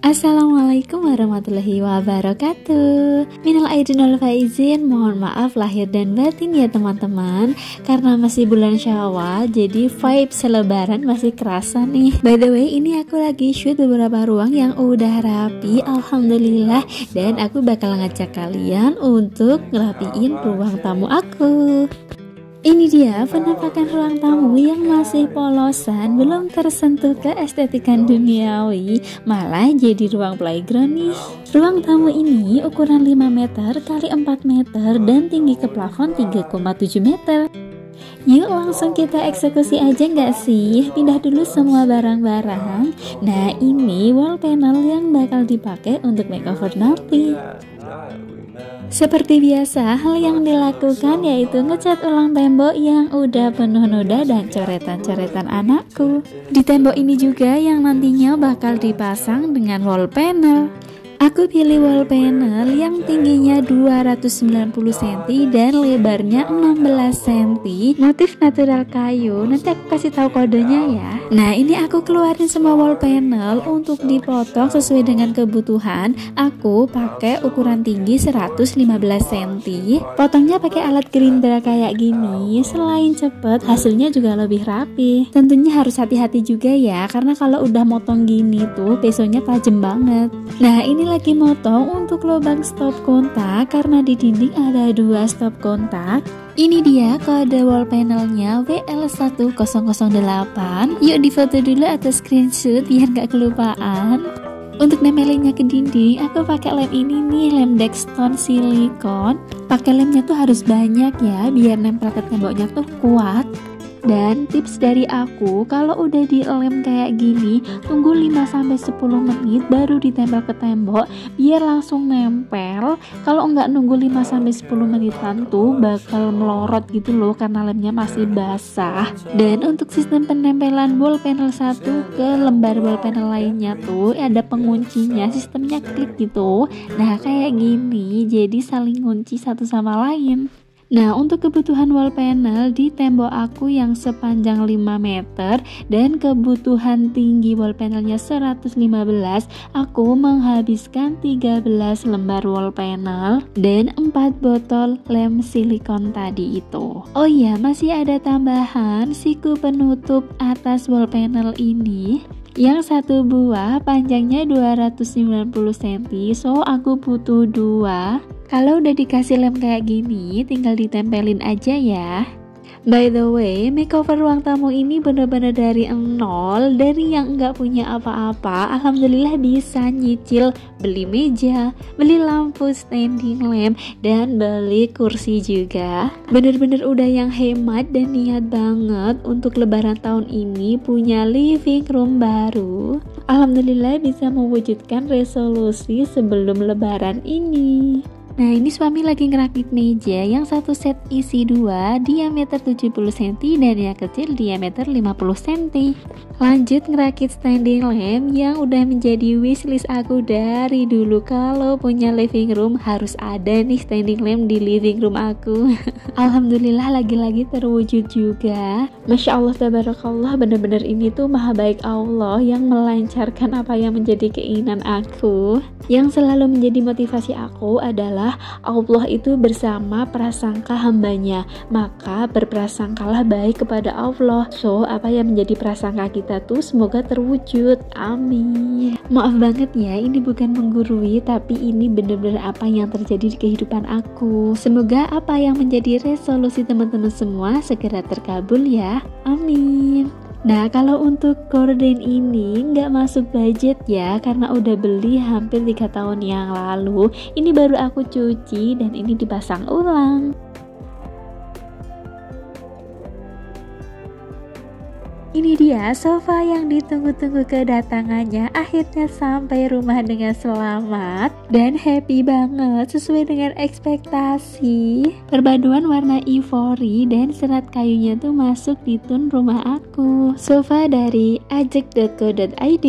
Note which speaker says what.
Speaker 1: Assalamualaikum warahmatullahi wabarakatuh. Minal aidin wal faizin, mohon maaf lahir dan batin ya teman-teman. Karena masih bulan Syawal, jadi vibes lebaran masih kerasa nih. By the way, ini aku lagi shoot beberapa ruang yang udah rapi, alhamdulillah. Dan aku bakal ngajak kalian untuk ngerapiin ruang tamu aku. Ini dia penampakan ruang tamu yang masih polosan, belum tersentuh keestetikan duniawi, malah jadi ruang playground nih. Ruang tamu ini ukuran 5 meter x 4 meter dan tinggi ke plafon 3,7 meter. Yuk langsung kita eksekusi aja nggak sih? Pindah dulu semua barang-barang. Nah, ini wall panel yang bakal dipakai untuk makeover nanti. Seperti biasa, hal yang dilakukan yaitu ngecat ulang tembok yang udah penuh noda dan coretan-coretan anakku. Di tembok ini juga yang nantinya bakal dipasang dengan wall panel. Aku pilih wall panel yang tingginya 290 cm dan lebarnya 16 cm, motif natural kayu. Nanti aku kasih tahu kodenya ya. Nah, ini aku keluarin semua wall panel untuk dipotong sesuai dengan kebutuhan. Aku pakai ukuran tinggi 115 cm. Potongnya pakai alat gerindra kayak gini. Selain cepet, hasilnya juga lebih rapi. Tentunya harus hati-hati juga ya, karena kalau udah motong gini tuh pisaunya tajam banget. Nah, ini lagi motong untuk lubang stop kontak karena di dinding ada 2 stop kontak. Ini dia kode wall panelnya WL1008. Yuk difoto dulu atau screenshot biar gak kelupaan. Untuk nempelinnya ke dinding, aku pakai lem ini nih, lem Dexton silikon. Pakai lemnya tuh harus banyak ya, biar nempel ke temboknya tuh kuat. Dan tips dari aku, kalau udah dilem kayak gini, tunggu 5-10 menit baru ditempel ke tembok biar langsung nempel. Kalau enggak nunggu 5-10 menitan tuh bakal melorot gitu loh karena lemnya masih basah. Dan untuk sistem penempelan wall panel satu ke lembar wall panel lainnya tuh ada penguncinya, sistemnya klik gitu. Nah, kayak gini, jadi saling kunci satu sama lain. Nah, untuk kebutuhan wall panel di tembok aku yang sepanjang 5 meter dan kebutuhan tinggi wall panelnya 115, aku menghabiskan 13 lembar wall panel dan 4 botol lem silikon tadi itu. Oh iya, masih ada tambahan siku penutup atas wall panel ini. Yang satu buah panjangnya 290 cm, so aku butuh 2. Kalau udah dikasih lem kayak gini, tinggal ditempelin aja ya. By the way, makeover ruang tamu ini bener-bener dari nol, dari yang nggak punya apa-apa, alhamdulillah bisa nyicil beli meja, beli lampu standing lamp, dan beli kursi juga. Bener-bener udah yang hemat dan niat banget untuk lebaran tahun ini punya living room baru. Alhamdulillah bisa mewujudkan resolusi sebelum lebaran ini. Nah, ini suami lagi ngerakit meja yang satu set isi 2, diameter 70 cm dan yang kecil diameter 50 cm. Lanjut ngerakit standing lamp yang udah menjadi wishlist aku dari dulu. Kalau punya living room harus ada nih standing lamp di living room aku. Alhamdulillah lagi-lagi terwujud juga. Masya Allah tabarakallah, bener-bener ini tuh maha baik Allah yang melancarkan apa yang menjadi keinginan aku. Yang selalu menjadi motivasi aku adalah Allah itu bersama prasangka hambanya, maka berprasangkalah baik kepada Allah. So, apa yang menjadi prasangka kita tuh semoga terwujud, amin. Maaf banget ya, ini bukan menggurui, tapi ini bener-bener apa yang terjadi di kehidupan aku. Semoga apa yang menjadi resolusi teman-teman semua segera terkabul ya, amin. Nah, kalau untuk gorden ini nggak masuk budget ya, karena udah beli hampir 3 tahun yang lalu. Ini baru aku cuci dan ini dipasang ulang. Ini dia sofa yang ditunggu-tunggu kedatangannya, akhirnya sampai rumah dengan selamat dan happy banget sesuai dengan ekspektasi. Perpaduan warna ivory dan serat kayunya tuh masuk di tone rumah aku. Sofa dari ajek.co.id.